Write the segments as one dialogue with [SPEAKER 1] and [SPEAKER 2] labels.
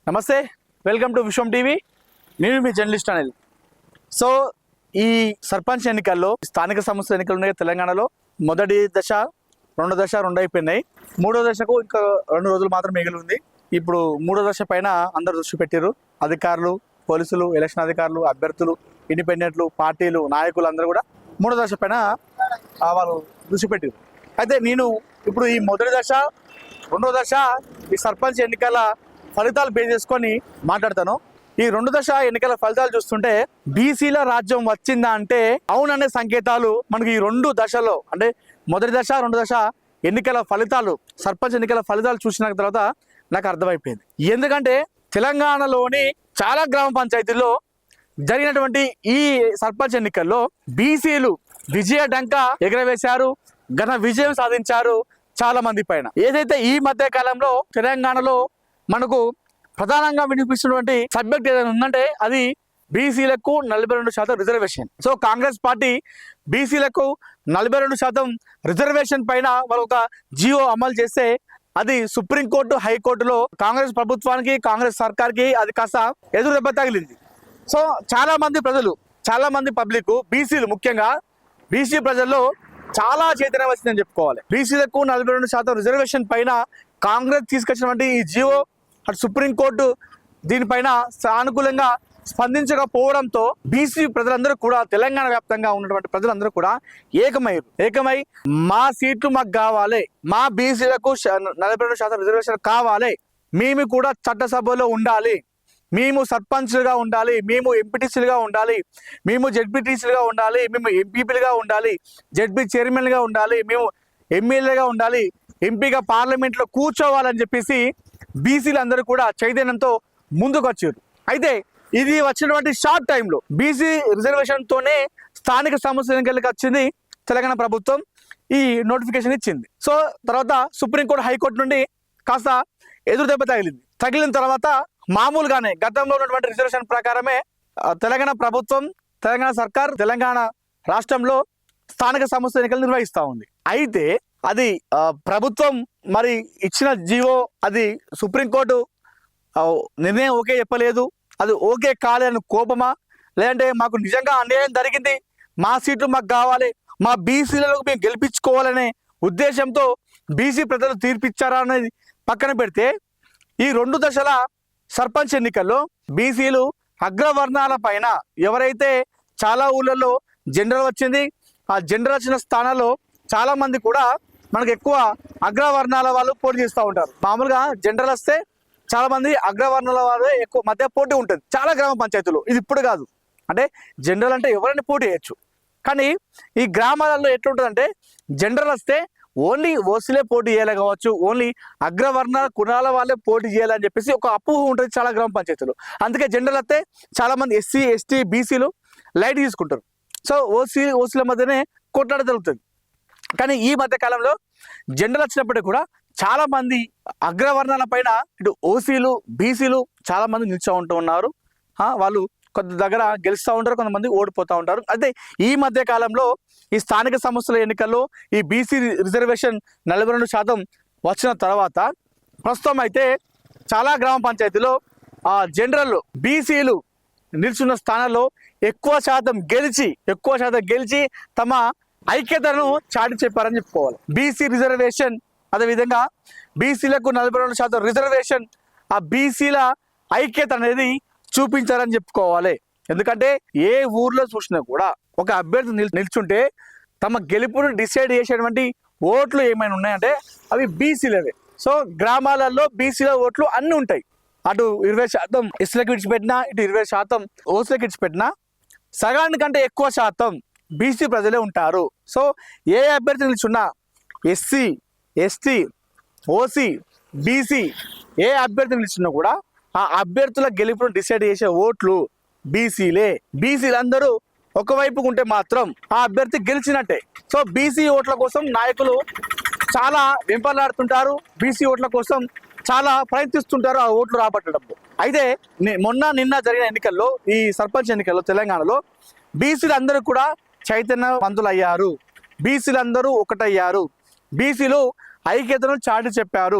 [SPEAKER 1] నమస్తే, welcome to Vishwam TV. నేను మీ journalist అనేది. సో ఈ సర్పంచ్ ఎన్నికల్లో స్థానిక సంస్థల ఎన్నికలు ఉన్నాయి తెలంగాణలో. మొదటి దశ, రెండు అయిపోయినాయి. మూడో దశకు ఇంకా 2 రోజులు మాత్రం మిగిలి ఉంది. ఇప్పుడు మూడో దశ పైన అందరు దృష్టి పెట్టారు. అధికారులు, పోలీసులు, ఎలక్షన్ అధికారులు, అభ్యర్థులు, ఇండిపెండెంట్లు, పార్టీలు, నాయకులు అందరూ కూడా మూడో దశ పైన వాళ్ళు దృష్టి పెట్టారు. అయితే నేను ఇప్పుడు ఈ మొదటి దశ, రెండో దశ ఈ సర్పంచ్ ఎన్నికల ఫలితాలు బేస్ చేసుకొని మాట్లాడతాను. ఈ 2 దశ ఎన్నికల ఫలితాలు చూస్తుంటే బీసీల రాజ్యం వచ్చిందా అంటే అవుననే సంకేతాలు మనకి ఈ 2 దశలో, అంటే మొదటి దశ, 2 దశ ఎన్నికల ఫలితాలు, సర్పంచ్ ఎన్నికల ఫలితాలు చూసిన తర్వాత నాకు అర్థమైపోయింది. ఎందుకంటే తెలంగాణలోని చాలా గ్రామ పంచాయతీల్లో జరిగినటువంటి ఈ సర్పంచ్ ఎన్నికల్లో బీసీలు విజయ డంక ఎగరవేశారు, ఘన విజయం సాధించారు చాలా మంది పైన. ఏదైతే ఈ మధ్య కాలంలో తెలంగాణలో మనకు ప్రధానంగా వినిపిస్తున్నటువంటి సబ్జెక్ట్ ఏదైనా ఉందంటే అది బీసీలకు 42% రిజర్వేషన్. సో కాంగ్రెస్ పార్టీ బీసీలకు 42% రిజర్వేషన్ పైన వాళ్ళు ఒక జియో అమలు చేస్తే అది సుప్రీంకోర్టు, హైకోర్టులో కాంగ్రెస్ ప్రభుత్వానికి, కాంగ్రెస్ సర్కార్కి అది కాస్త ఎదురు దెబ్బ తగిలింది. సో చాలా మంది ప్రజలు, చాలా మంది పబ్లిక్, బీసీలు ముఖ్యంగా బీసీ ప్రజల్లో చాలా చైతన్యం వచ్చిందని చెప్పుకోవాలి. బీసీలకు 42% రిజర్వేషన్ పైన కాంగ్రెస్ తీసుకొచ్చినటువంటి ఈ జియో అటు సుప్రీంకోర్టు దీనిపైన సానుకూలంగా స్పందించకపోవడంతో బీసీ ప్రజలందరూ కూడా, తెలంగాణ వ్యాప్తంగా ఉన్నటువంటి ప్రజలందరూ కూడా ఏకమై మా సీట్లు మాకు కావాలి, మా బీసీలకు 42% రిజర్వేషన్ కావాలి, మేము కూడా చట్టసభలో ఉండాలి, మేము సర్పంచ్లుగా ఉండాలి, మేము ఎంపీటీసీలుగా ఉండాలి, మేము జెడ్పీటీసీలుగా ఉండాలి, మేము ఎంపీపీలుగా ఉండాలి, జెడ్పీ చైర్మన్గా ఉండాలి, మేము ఎమ్మెల్యేగా ఉండాలి, ఎంపీగా పార్లమెంట్లో కూర్చోవాలని చెప్పేసి బీసీలు అందరూ కూడా చైతన్యంతో ముందుకు వచ్చారు. అయితే ఇది వచ్చినటువంటి షార్ట్ టైంలో బీసీ రిజర్వేషన్తోనే స్థానిక సంస్థల ఎన్నికలకు వచ్చింది తెలంగాణ ప్రభుత్వం, ఈ నోటిఫికేషన్ ఇచ్చింది. సో తర్వాత సుప్రీంకోర్టు, హైకోర్టు నుండి కాస్త ఎదురు దెబ్బ తగిలిన తర్వాత మామూలుగానే గతంలో ఉన్నటువంటి రిజర్వేషన్ ప్రకారమే తెలంగాణ ప్రభుత్వం, తెలంగాణ సర్కార్, తెలంగాణ రాష్ట్రంలో స్థానిక సంస్థల ఎన్నికలు నిర్వహిస్తూ ఉంది. అయితే అది ప్రభుత్వం మరి ఇచ్చిన జీవో, అది సుప్రీంకోర్టు నిర్ణయం ఓకే చెప్పలేదు, అది ఓకే కాలేని కోపమా, లేదంటే మాకు నిజంగా అన్యాయం జరిగింది, మా సీట్లు మాకు కావాలి, మా బీసీలలో మేము గెలిపించుకోవాలనే ఉద్దేశంతో బీసీ ప్రజలు తీర్పిచ్చారా అనేది పక్కన పెడితే ఈ 2 దశల సర్పంచ్ ఎన్నికల్లో బీసీలు అగ్రవర్ణాల పైన, ఎవరైతే చాలా ఊళ్ళల్లో జెండర్ వచ్చింది, ఆ జెండర్ వచ్చిన స్థానాల్లో చాలా మంది కూడా మనకు ఎక్కువ అగ్రవర్ణాల వాళ్ళు పోటీ చేస్తూ ఉంటారు. మామూలుగా జెండర్ వస్తే చాలా మంది అగ్రవర్ణాల వాళ్ళు ఎక్కువ మధ్య పోటీ ఉంటుంది చాలా గ్రామ పంచాయతీలు. ఇది ఇప్పుడు కాదు, అంటే జెండర్ అంటే ఎవరైనా పోటీ చేయొచ్చు, కానీ ఈ గ్రామాలలో ఎట్లుంటుందంటే జెండర్ వస్తే ఓన్లీ ఓసీలే పోటీ చేయాలి కావచ్చు, ఓన్లీ అగ్రవర్ణ కులాల వాళ్ళే పోటీ చేయాలని చెప్పేసి ఒక అపోహ ఉంటుంది చాలా గ్రామ పంచాయతీలు. అందుకే జెండర్ వస్తే చాలా మంది ఎస్సీ, ఎస్టీ, బీసీలు లైట్ తీసుకుంటారు. సో ఓసీల మధ్యనే కొట్లాడ జరుగుతుంది. కానీ ఈ మధ్య కాలంలో జెండర్ వచ్చినప్పటికీ కూడా చాలా మంది అగ్రవర్ణాల పైన ఇటు ఓసీలు, బీసీలు చాలా మంది నిల్చో ఉన్నారు. వాళ్ళు కొంత దగ్గర గెలుస్తూ ఉంటారు, కొంతమంది ఓడిపోతూ ఉంటారు. అయితే ఈ మధ్య కాలంలో ఈ స్థానిక సంస్థల ఎన్నికల్లో ఈ బీసీ రిజర్వేషన్ 42% వచ్చిన తర్వాత ప్రస్తుతం అయితే చాలా గ్రామ పంచాయతీలో జనరల్ బీసీలు నిల్చున్న స్థానాల్లో ఎక్కువ శాతం గెలిచి తమ ఐక్యతను చాటి చెప్పారని చెప్పుకోవాలి. బీసీ రిజర్వేషన్, అదేవిధంగా బీసీలకు 42% రిజర్వేషన్, ఆ బీసీల ఐక్యత అనేది చూపించారని చెప్పుకోవాలి. ఎందుకంటే ఏ ఊర్లో చూసినా కూడా ఒక అభ్యర్థి నిల్చుంటే తమ గెలుపును డిసైడ్ చేసేటువంటి ఓట్లు ఏమైనా ఉన్నాయంటే అవి బీసీలవే. సో గ్రామాలలో బీసీల ఓట్లు అన్నీ ఉంటాయి. అటు 20% ఎస్సీలకు విడిచిపెట్టినా, ఇటు 20% ఓసీలకు విడిచిపెట్టినా సగానికంటే ఎక్కువ శాతం బీసీ ప్రజలే ఉంటారు. సో ఏ అభ్యర్థి నిల్చున్నా SC, ST, OC, BC A అభ్యర్థి నిల్చున్నా కూడా ఆ అభ్యర్థుల గెలుపును డిసైడ్ చేసే ఓట్లు బీసీలే. బీసీలందరూ ఒకవైపుకు ఉంటే మాత్రం ఆ అభ్యర్థి గెలిచినట్టే. సో బీసీ ఓట్ల కోసం నాయకులు చాలా వెంపలాడుతుంటారు, బీసీ ఓట్ల కోసం చాలా ప్రయత్నిస్తుంటారు ఆ ఓట్లు రాబట్టడంలో. అయితే నిన్న జరిగిన ఎన్నికల్లో, ఈ సర్పంచ్ ఎన్నికల్లో తెలంగాణలో బీసీలు అందరూ కూడా చైతన్యవంతులు అయ్యారు, బీసీలందరూ ఒకటయ్యారు, బీసీలు ఐక్యతను చాటి చెప్పారు.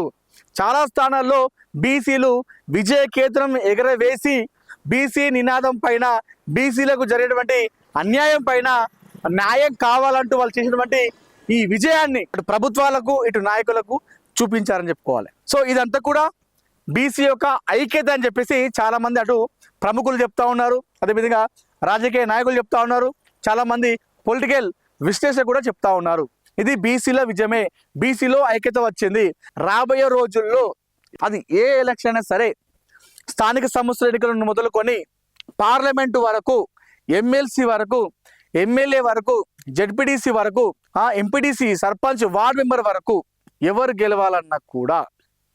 [SPEAKER 1] చాలా స్థానాల్లో బీసీలు విజయకేతనం ఎగరవేసి బీసీ నినాదం పైన బీసీలకు జరిగినటువంటి అన్యాయం పైన న్యాయం కావాలంటూ వాళ్ళు చేసినటువంటి ఈ విజయాన్ని ఇటు ప్రభుత్వాలకు ఇటు నాయకులకు చూపించారని చెప్పుకోవాలి. సో ఇదంతా కూడా బీసీ యొక్క ఐక్యత అని చెప్పేసి చాలా మంది అటు ప్రముఖులు చెప్తా ఉన్నారు, అదేవిధంగా రాజకీయ నాయకులు చెప్తా ఉన్నారు, చాలా మంది పొలిటికల్ విశ్లేషకులు కూడా చెప్తా ఉన్నారు. ఇది బీసీల విజయమే, బీసీలో ఐక్యత వచ్చింది. రాబోయే రోజుల్లో అది ఏ ఎలక్షన్ అయినా సరే, స్థానిక సంస్థల ఎన్నికలను మొదలుకొని పార్లమెంటు వరకు, ఎమ్మెల్సీ వరకు, ఎమ్మెల్యే వరకు, జడ్పీటీసీ వరకు, ఎంపీటీసీ, సర్పంచ్, వార్డు మెంబర్ వరకు ఎవరు గెలవాలన్నా కూడా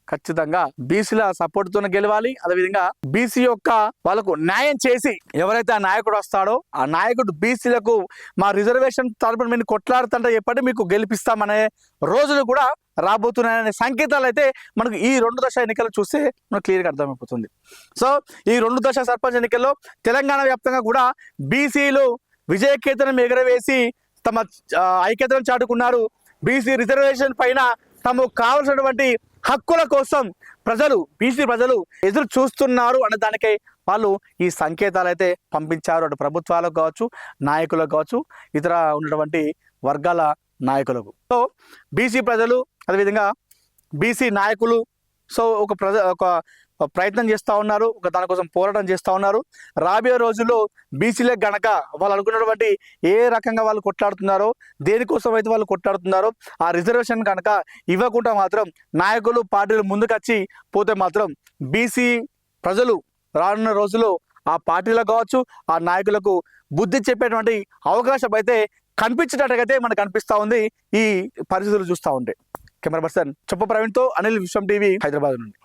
[SPEAKER 1] ఖచ్చితంగా బీసీల సపోర్ట్తోనే గెలవాలి. అదేవిధంగా బీసీ యొక్క వాళ్ళకు న్యాయం చేసి ఎవరైతే ఆ నాయకుడు వస్తాడో ఆ నాయకుడు బీసీలకు మా రిజర్వేషన్ తరపున మేము కొట్లాడుతుంటే చెప్పండి మీకు గెలిపిస్తామనే రోజులు కూడా రాబోతున్నాయనే సంకేతాలు అయితే మనకు ఈ 2 దశ ఎన్నికలు చూస్తే మనకు క్లియర్గా అర్థమైపోతుంది. సో ఈ 2 దశ సర్పంచ్ ఎన్నికల్లో తెలంగాణ వ్యాప్తంగా కూడా బీసీలు విజయకేతనం ఎగరవేసి తమ ఐక్యతను చాటుకున్నారు. బీసీ రిజర్వేషన్ పైన తమకు కావలసినటువంటి హక్కుల కోసం బీసీ ప్రజలు ఎదురు చూస్తున్నారు అనే దానికై వాళ్ళు ఈ సంకేతాలు అయితే పంపించారు. అటు ప్రభుత్వాలకు కావచ్చు, నాయకులకు కావచ్చు, ఇతర ఉన్నటువంటి వర్గాల నాయకులకు. సో బీసీ ప్రజలు అదేవిధంగా బీసీ నాయకులు ఒక ప్రయత్నం చేస్తూ ఉన్నారు, దానికోసం పోరాటం చేస్తూ ఉన్నారు. రాబోయే రోజుల్లో బీసీలకు గనక వాళ్ళు అనుకున్నటువంటి ఏ రకంగా వాళ్ళు కొట్లాడుతున్నారో, దేనికోసం అయితే వాళ్ళు కొట్లాడుతున్నారో ఆ రిజర్వేషన్ కనుక ఇవ్వకుండా మాత్రం నాయకులు పార్టీలు ముందుకొచ్చి పోతే మాత్రం బీసీ ప్రజలు రానున్న రోజుల్లో ఆ పార్టీలకు కావచ్చు, ఆ నాయకులకు బుద్ధి చెప్పేటువంటి అవకాశం అయితే కనిపించేటట్టుగైతే మనకు కనిపిస్తూ ఉంది ఈ పరిస్థితులు చూస్తూ ఉంటే. కెమెరా పర్సన్ చొప్ప ప్రవీణ్తో అనిల్, విశ్వం టీవీ, హైదరాబాద్ నుండి.